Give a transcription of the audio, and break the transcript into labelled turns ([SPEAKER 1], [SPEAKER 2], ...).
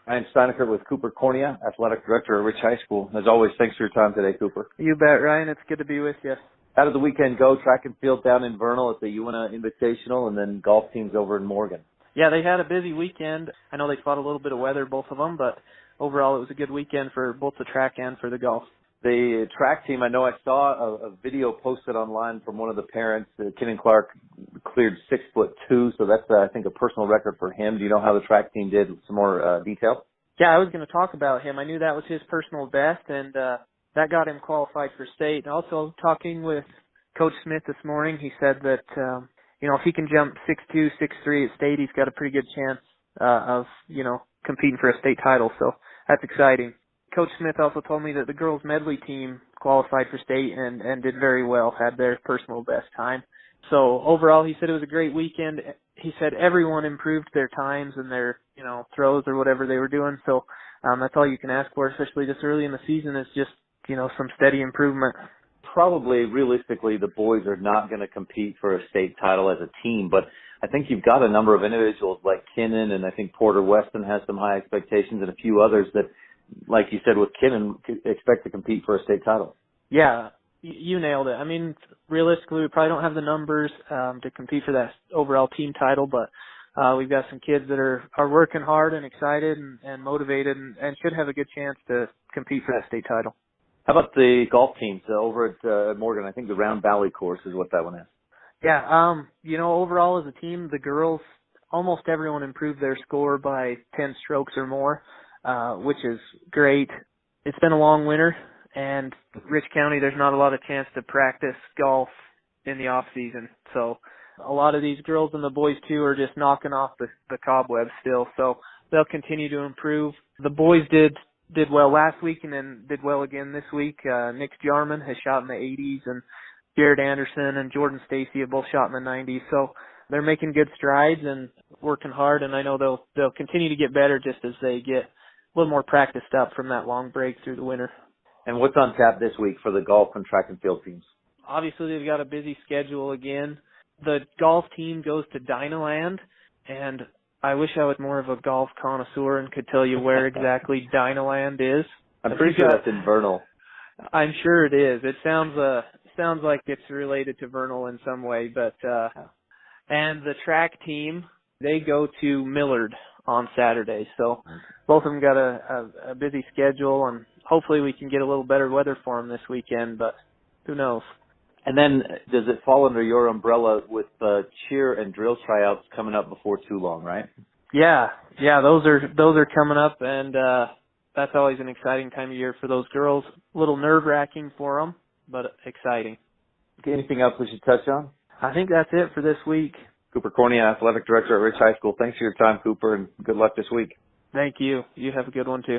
[SPEAKER 1] Ryan Steinecker with Cooper Cornia, Athletic Director at Rich High School. As always, thanks for your time today, Cooper.
[SPEAKER 2] You bet, Ryan. It's good to be with you.
[SPEAKER 1] How did the weekend go? Track and field down in Vernal at the UNA Invitational, and then golf teams over in Morgan.
[SPEAKER 2] Yeah, they had a busy weekend. I know they fought a little bit of weather, both of them, but overall it was a good weekend for both the track and for the golf.
[SPEAKER 1] The track team, I know I saw a video posted online from one of the parents. Kenan Clark cleared 6'2", so that's, I think, a personal record for him. Do you know how the track team did? Some more detail?
[SPEAKER 2] Yeah, I was going to talk about him. I knew that was his personal best, and that got him qualified for state. And also, talking with Coach Smith this morning, he said that, if he can jump 6'2", 6'3" at state, he's got a pretty good chance of, competing for a state title. So that's exciting. Coach Smith also told me that the girls medley team qualified for state and did very well, had their personal best time. So overall, he said it was a great weekend. He said everyone improved their times and their, throws or whatever they were doing. So that's all you can ask for, especially this early in the season, is just, some steady improvement.
[SPEAKER 1] Probably, realistically, the boys are not going to compete for a state title as a team, but I think you've got a number of individuals like Kinnan, and I think Porter Weston has some high expectations, and a few others that, like you said with Kinnan, expect to compete for a state title.
[SPEAKER 2] Yeah, you nailed it. I mean, realistically, we probably don't have the numbers to compete for that overall team title, but we've got some kids that are working hard and excited and motivated and should have a good chance to compete for that state title.
[SPEAKER 1] How about the golf teams over at Morgan? I think the Round Valley course is what that one is.
[SPEAKER 2] Yeah, overall as a team, the girls, almost everyone improved their score by 10 strokes or more, which is great. It's been a long winter, and Rich County, there's not a lot of chance to practice golf in the off season. So a lot of these girls and the boys too are just knocking off the cobwebs still. So they'll continue to improve. The boys did well last week and then did well again this week. Nick Jarman has shot in the 80s, and Jared Anderson and Jordan Stacy have both shot in the 90s. So they're making good strides and working hard, and I know they'll continue to get better just as they get a little more practiced up from that long break through the winter.
[SPEAKER 1] And what's on tap this week for the golf and track and field teams?
[SPEAKER 2] Obviously, they've got a busy schedule again. The golf team goes to Dynaland, and I wish I was more of a golf connoisseur and could tell you where exactly Dynaland is.
[SPEAKER 1] I'm pretty sure that's in Vernal.
[SPEAKER 2] I'm sure it is. It sounds like it's related to Vernal in some way, but and the track team, they go to Millard on Saturday. So both of them got a busy schedule, and hopefully we can get a little better weather for them this weekend, but who knows.
[SPEAKER 1] And then does it fall under your umbrella with cheer and drill tryouts coming up before too long, right?
[SPEAKER 2] Yeah, those are coming up, and that's always an exciting time of year for those girls. A little nerve-wracking for them, but exciting.
[SPEAKER 1] Okay, anything else we should touch on?
[SPEAKER 2] I think that's it for this week.
[SPEAKER 1] Cooper Cornia, Athletic Director at Rich High School. Thanks for your time, Cooper, and good luck this week.
[SPEAKER 2] Thank you. You have a good one, too.